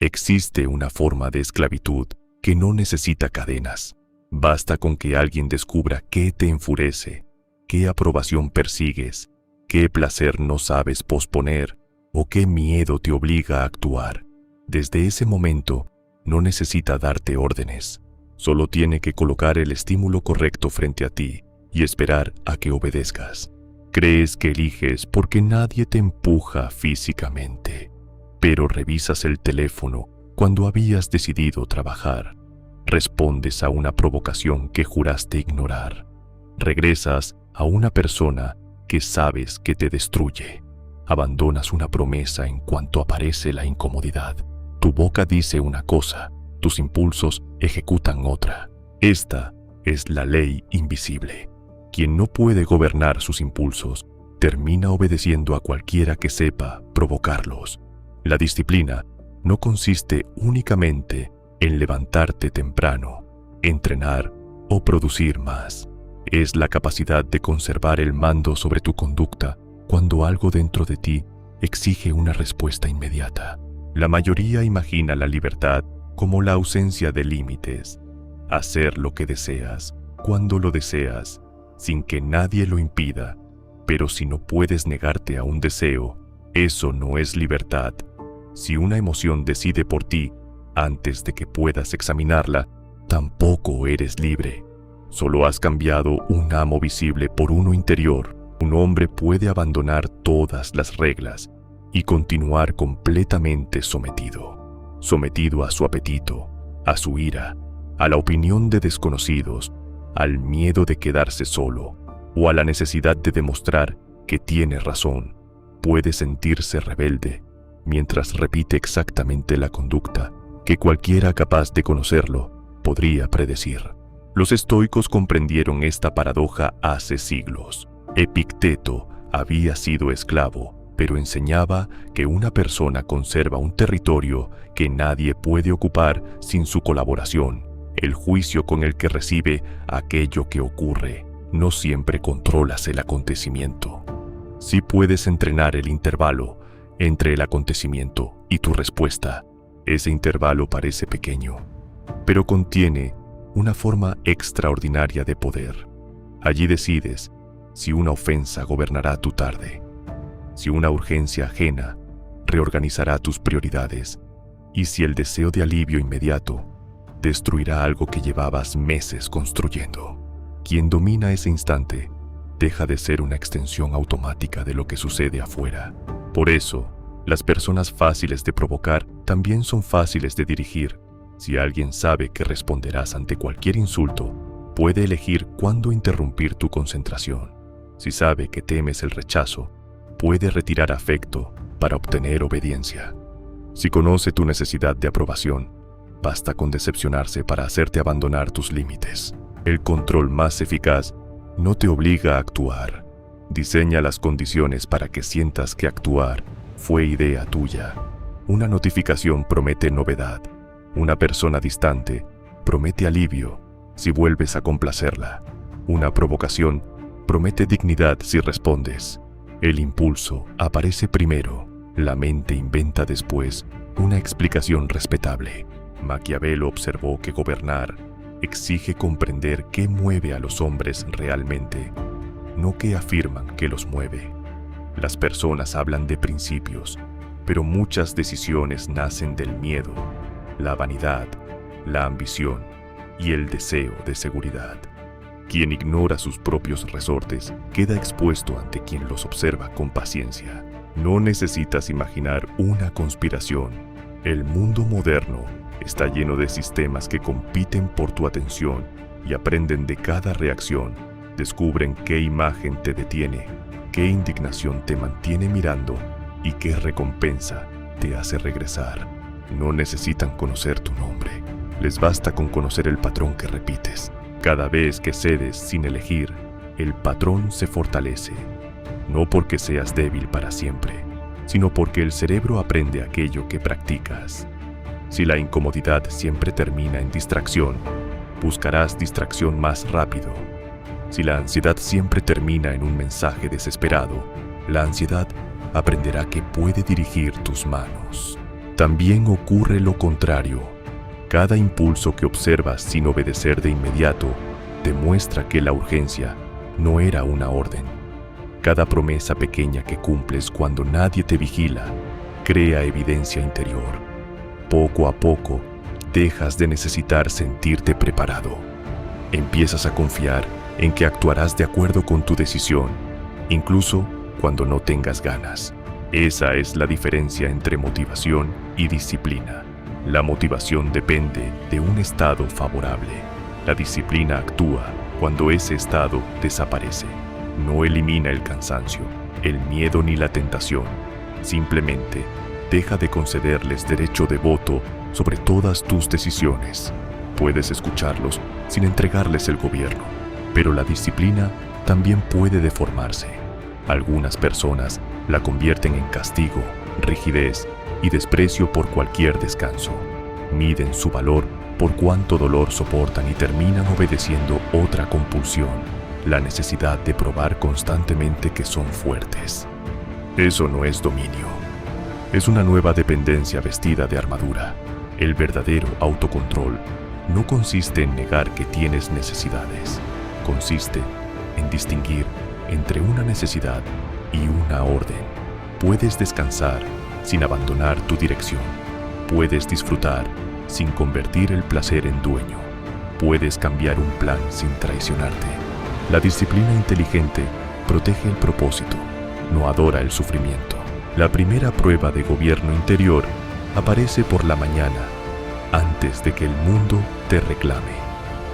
Existe una forma de esclavitud que no necesita cadenas. Basta con que alguien descubra qué te enfurece, qué aprobación persigues, qué placer no sabes posponer o qué miedo te obliga a actuar. Desde ese momento, no necesita darte órdenes. Solo tiene que colocar el estímulo correcto frente a ti y esperar a que obedezcas. Crees que eliges porque nadie te empuja físicamente, pero revisas el teléfono cuando habías decidido trabajar. Respondes a una provocación que juraste ignorar. Regresas a una persona que sabes que te destruye. Abandonas una promesa en cuanto aparece la incomodidad. Tu boca dice una cosa, tus impulsos ejecutan otra. Esta es la ley invisible. Quien no puede gobernar sus impulsos termina obedeciendo a cualquiera que sepa provocarlos. La disciplina no consiste únicamente en levantarte temprano, entrenar o producir más. Es la capacidad de conservar el mando sobre tu conducta cuando algo dentro de ti exige una respuesta inmediata. La mayoría imagina la libertad como la ausencia de límites. Hacer lo que deseas, cuando lo deseas, sin que nadie lo impida. Pero si no puedes negarte a un deseo, eso no es libertad. Si una emoción decide por ti antes de que puedas examinarla, tampoco eres libre. Solo has cambiado un amo visible por uno interior. Un hombre puede abandonar todas las reglas y continuar completamente sometido a su apetito, a su ira, a la opinión de desconocidos, al miedo de quedarse solo o a la necesidad de demostrar que tiene razón. Puede sentirse rebelde mientras repite exactamente la conducta que cualquiera capaz de conocerlo podría predecir. Los estoicos comprendieron esta paradoja hace siglos. Epicteto había sido esclavo, pero enseñaba que una persona conserva un territorio que nadie puede ocupar sin su colaboración. El juicio con el que recibe aquello que ocurre. No siempre controlas el acontecimiento. Sí puedes entrenar el intervalo entre el acontecimiento y tu respuesta. Ese intervalo parece pequeño, pero contiene una forma extraordinaria de poder. Allí decides si una ofensa gobernará tu tarde, si una urgencia ajena reorganizará tus prioridades y si el deseo de alivio inmediato destruirá algo que llevabas meses construyendo. Quien domina ese instante deja de ser una extensión automática de lo que sucede afuera. Por eso, las personas fáciles de provocar también son fáciles de dirigir. Si alguien sabe que responderás ante cualquier insulto, puede elegir cuándo interrumpir tu concentración. Si sabe que temes el rechazo, puede retirar afecto para obtener obediencia. Si conoce tu necesidad de aprobación, basta con decepcionarse para hacerte abandonar tus límites. El control más eficaz no te obliga a actuar. Diseña las condiciones para que sientas que actuar fue idea tuya. Una notificación promete novedad. Una persona distante promete alivio si vuelves a complacerla. Una provocación promete dignidad si respondes. El impulso aparece primero. La mente inventa después una explicación respetable. Maquiavelo observó que gobernar exige comprender qué mueve a los hombres realmente, no qué afirman que los mueve. Las personas hablan de principios, pero muchas decisiones nacen del miedo, la vanidad, la ambición y el deseo de seguridad. Quien ignora sus propios resortes queda expuesto ante quien los observa con paciencia. No necesitas imaginar una conspiración. El mundo moderno está lleno de sistemas que compiten por tu atención y aprenden de cada reacción. Descubren qué imagen te detiene, qué indignación te mantiene mirando y qué recompensa te hace regresar. No necesitan conocer tu nombre. Les basta con conocer el patrón que repites. Cada vez que cedes sin elegir, el patrón se fortalece. No porque seas débil para siempre, sino porque el cerebro aprende aquello que practicas. Si la incomodidad siempre termina en distracción, buscarás distracción más rápido. Si la ansiedad siempre termina en un mensaje desesperado, la ansiedad aprenderá que puede dirigir tus manos. También ocurre lo contrario. Cada impulso que observas sin obedecer de inmediato demuestra que la urgencia no era una orden. Cada promesa pequeña que cumples cuando nadie te vigila crea evidencia interior. Poco a poco, dejas de necesitar sentirte preparado. Empiezas a confiar en que actuarás de acuerdo con tu decisión, incluso cuando no tengas ganas. Esa es la diferencia entre motivación y disciplina. La motivación depende de un estado favorable. La disciplina actúa cuando ese estado desaparece. No elimina el cansancio, el miedo ni la tentación. Simplemente deja de concederles derecho de voto sobre todas tus decisiones. Puedes escucharlos sin entregarles el gobierno, pero la disciplina también puede deformarse. Algunas personas la convierten en castigo, rigidez y desprecio por cualquier descanso. Miden su valor por cuánto dolor soportan y terminan obedeciendo otra compulsión, la necesidad de probar constantemente que son fuertes. Eso no es dominio. Es una nueva dependencia vestida de armadura. El verdadero autocontrol no consiste en negar que tienes necesidades. Consiste en distinguir entre una necesidad y una orden. Puedes descansar sin abandonar tu dirección. Puedes disfrutar sin convertir el placer en dueño. Puedes cambiar un plan sin traicionarte. La disciplina inteligente protege el propósito, no adora el sufrimiento. La primera prueba de gobierno interior aparece por la mañana, antes de que el mundo te reclame.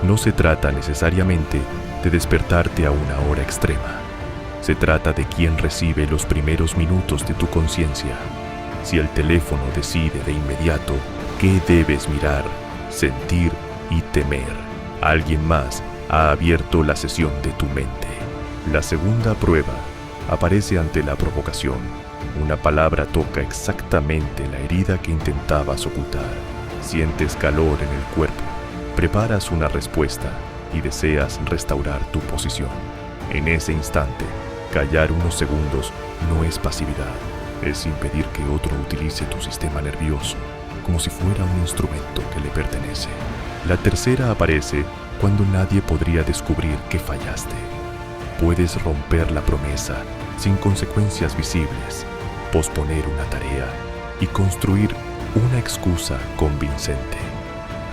No se trata necesariamente de despertarte a una hora extrema. Se trata de quién recibe los primeros minutos de tu conciencia. Si el teléfono decide de inmediato qué debes mirar, sentir y temer, alguien más ha abierto la sesión de tu mente. La segunda prueba aparece ante la provocación. Una palabra toca exactamente la herida que intentabas ocultar. Sientes calor en el cuerpo, preparas una respuesta y deseas restaurar tu posición. En ese instante, callar unos segundos no es pasividad, es impedir que otro utilice tu sistema nervioso como si fuera un instrumento que le pertenece. La tercera aparece cuando nadie podría descubrir que fallaste. Puedes romper la promesa sin consecuencias visibles, posponer una tarea y construir una excusa convincente.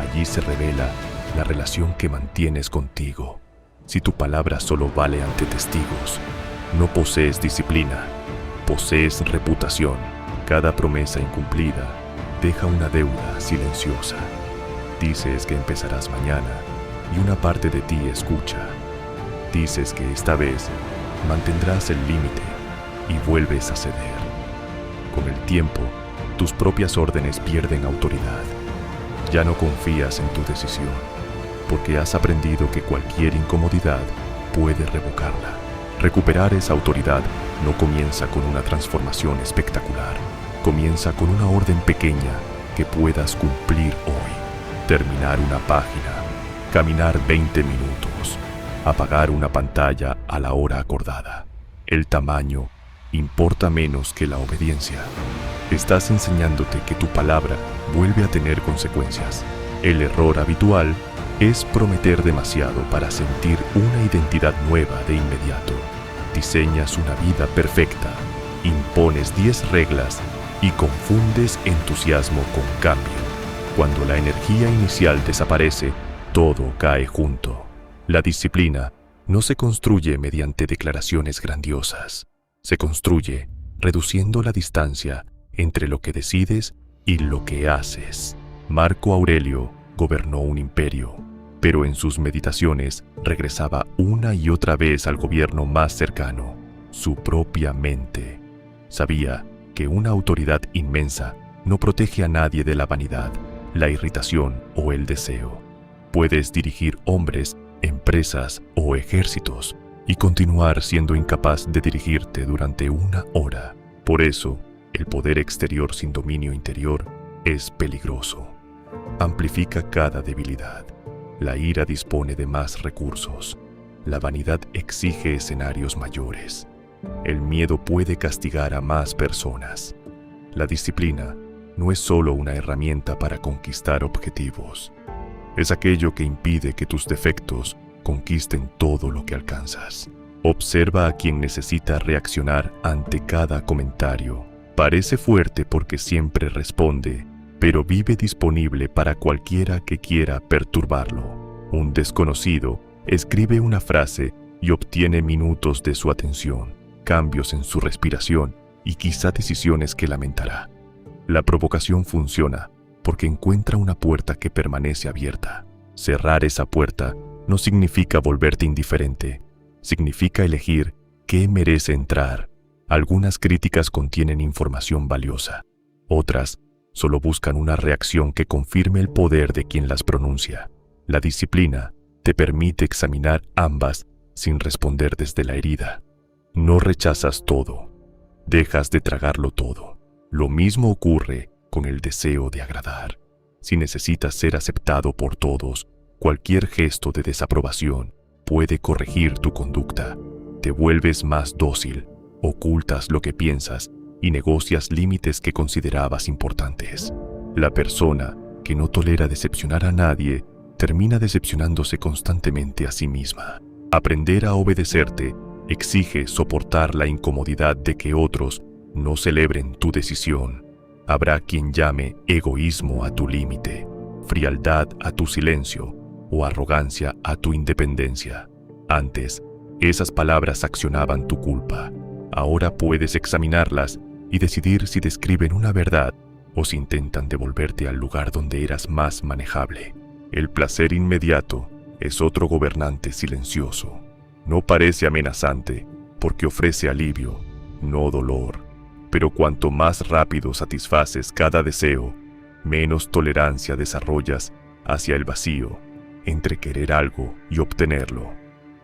Allí se revela la relación que mantienes contigo. Si tu palabra solo vale ante testigos, no posees disciplina, posees reputación. Cada promesa incumplida deja una deuda silenciosa. Dices que empezarás mañana y una parte de ti escucha. Dices que esta vez mantendrás el límite y vuelves a ceder. Con el tiempo, tus propias órdenes pierden autoridad. Ya no confías en tu decisión, porque has aprendido que cualquier incomodidad puede revocarla. Recuperar esa autoridad no comienza con una transformación espectacular. Comienza con una orden pequeña que puedas cumplir hoy. Terminar una página, caminar 20 minutos, apagar una pantalla a la hora acordada. El tamaño importa menos que la obediencia. Estás enseñándote que tu palabra vuelve a tener consecuencias. El error habitual es prometer demasiado para sentir una identidad nueva de inmediato. Diseñas una vida perfecta, impones 10 reglas y confundes entusiasmo con cambio. Cuando la energía inicial desaparece, todo cae junto. La disciplina no se construye mediante declaraciones grandiosas. Se construye reduciendo la distancia entre lo que decides y lo que haces. Marco Aurelio gobernó un imperio, pero en sus meditaciones regresaba una y otra vez al gobierno más cercano, su propia mente. Sabía que una autoridad inmensa no protege a nadie de la vanidad, la irritación o el deseo. Puedes dirigir hombres, empresas o ejércitos y continuar siendo incapaz de dirigirte durante una hora. Por eso, el poder exterior sin dominio interior es peligroso. Amplifica cada debilidad. La ira dispone de más recursos. La vanidad exige escenarios mayores. El miedo puede castigar a más personas. La disciplina no es solo una herramienta para conquistar objetivos. Es aquello que impide que tus defectos conquisten todo lo que alcanzas. Observa a quien necesita reaccionar ante cada comentario. Parece fuerte porque siempre responde, pero vive disponible para cualquiera que quiera perturbarlo. Un desconocido escribe una frase y obtiene minutos de su atención, cambios en su respiración y quizá decisiones que lamentará. La provocación funciona porque encuentra una puerta que permanece abierta. Cerrar esa puerta no significa volverte indiferente, significa elegir qué merece entrar. Algunas críticas contienen información valiosa, otras solo buscan una reacción que confirme el poder de quien las pronuncia. La disciplina te permite examinar ambas sin responder desde la herida. No rechazas todo, dejas de tragarlo todo. Lo mismo ocurre con el deseo de agradar. Si necesitas ser aceptado por todos, cualquier gesto de desaprobación puede corregir tu conducta. Te vuelves más dócil, ocultas lo que piensas y negocias límites que considerabas importantes. La persona que no tolera decepcionar a nadie termina decepcionándose constantemente a sí misma. Aprender a obedecerte exige soportar la incomodidad de que otros no celebren tu decisión. Habrá quien llame egoísmo a tu límite, frialdad a tu silencio o arrogancia a tu independencia. Antes, esas palabras accionaban tu culpa. Ahora puedes examinarlas y decidir si describen una verdad o si intentan devolverte al lugar donde eras más manejable. El placer inmediato es otro gobernante silencioso. No parece amenazante porque ofrece alivio, no dolor. Pero cuanto más rápido satisfaces cada deseo, menos tolerancia desarrollas hacia el vacío entre querer algo y obtenerlo.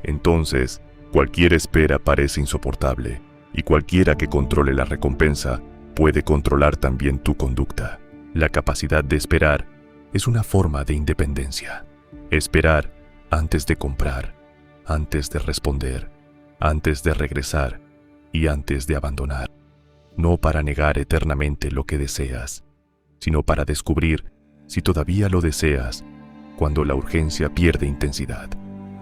Entonces, cualquier espera parece insoportable, y cualquiera que controle la recompensa puede controlar también tu conducta. La capacidad de esperar es una forma de independencia. Esperar antes de comprar, antes de responder, antes de regresar y antes de abandonar. No para negar eternamente lo que deseas, sino para descubrir si todavía lo deseas cuando la urgencia pierde intensidad.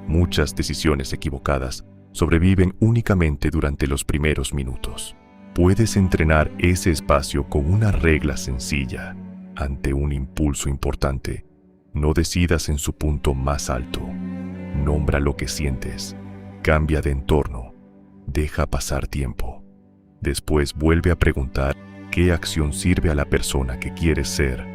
Muchas decisiones equivocadas sobreviven únicamente durante los primeros minutos. Puedes entrenar ese espacio con una regla sencilla. Ante un impulso importante, no decidas en su punto más alto. Nombra lo que sientes, cambia de entorno, deja pasar tiempo. Después vuelve a preguntar qué acción sirve a la persona que quieres ser,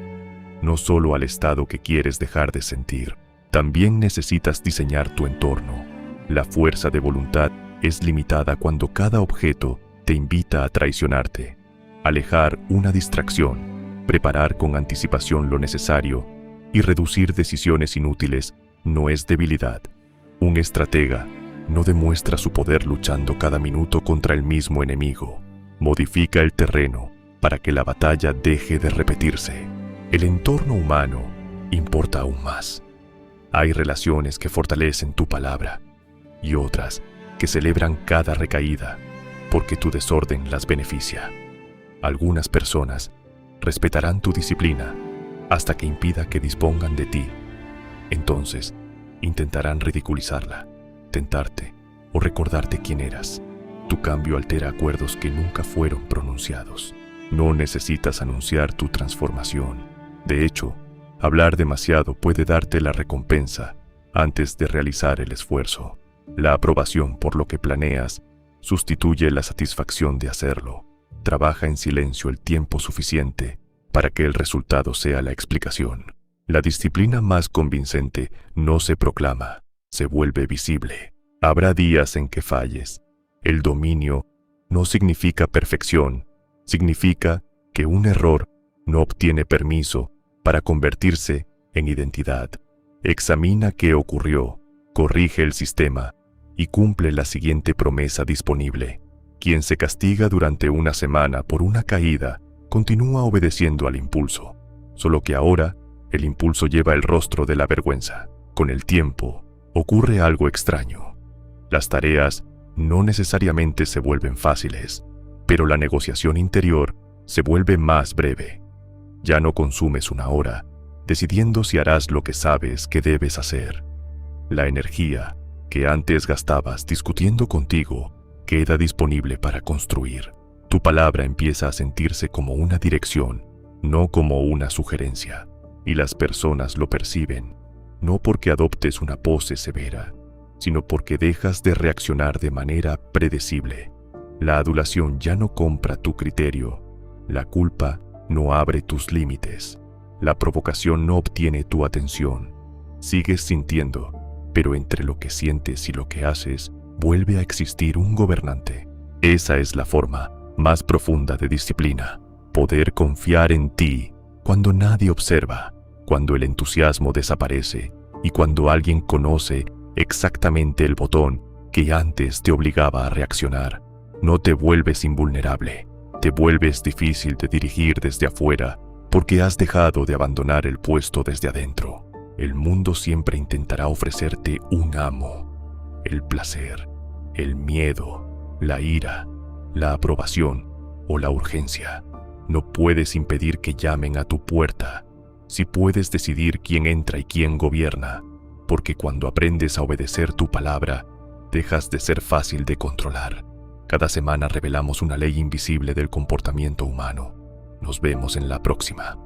no solo al estado que quieres dejar de sentir. También necesitas diseñar tu entorno. La fuerza de voluntad es limitada cuando cada objeto te invita a traicionarte. Alejar una distracción, preparar con anticipación lo necesario y reducir decisiones inútiles no es debilidad. Un estratega no demuestra su poder luchando cada minuto contra el mismo enemigo. Modifica el terreno para que la batalla deje de repetirse. El entorno humano importa aún más. Hay relaciones que fortalecen tu palabra y otras que celebran cada recaída porque tu desorden las beneficia. Algunas personas respetarán tu disciplina hasta que impida que dispongan de ti. Entonces, intentarán ridiculizarla, tentarte o recordarte quién eras. Tu cambio altera acuerdos que nunca fueron pronunciados. No necesitas anunciar tu transformación. De hecho, hablar demasiado puede darte la recompensa antes de realizar el esfuerzo. La aprobación por lo que planeas sustituye la satisfacción de hacerlo. Trabaja en silencio el tiempo suficiente para que el resultado sea la explicación. La disciplina más convincente no se proclama, se vuelve visible. Habrá días en que falles. El dominio no significa perfección, significa que un error no obtiene permiso para convertirse en identidad. Examina qué ocurrió, corrige el sistema y cumple la siguiente promesa disponible. Quien se castiga durante una semana por una caída continúa obedeciendo al impulso, solo que ahora el impulso lleva el rostro de la vergüenza. Con el tiempo, ocurre algo extraño. Las tareas no necesariamente se vuelven fáciles, pero la negociación interior se vuelve más breve. Ya no consumes una hora decidiendo si harás lo que sabes que debes hacer. La energía que antes gastabas discutiendo contigo queda disponible para construir. Tu palabra empieza a sentirse como una dirección, no como una sugerencia. Y las personas lo perciben, no porque adoptes una pose severa, sino porque dejas de reaccionar de manera predecible. La adulación ya no compra tu criterio. La culpa no abre tus límites. La provocación no obtiene tu atención. Sigues sintiendo, pero entre lo que sientes y lo que haces, vuelve a existir un gobernante. Esa es la forma más profunda de disciplina. Poder confiar en ti cuando nadie observa, cuando el entusiasmo desaparece y cuando alguien conoce exactamente el botón que antes te obligaba a reaccionar. No te vuelves invulnerable, te vuelves difícil de dirigir desde afuera porque has dejado de abandonar el puesto desde adentro. El mundo siempre intentará ofrecerte un amo. El placer, el miedo, la ira, la aprobación o la urgencia. No puedes impedir que llamen a tu puerta. Si puedes decidir quién entra y quién gobierna, porque cuando aprendes a obedecer tu palabra, dejas de ser fácil de controlar. Cada semana revelamos una ley invisible del comportamiento humano. Nos vemos en la próxima.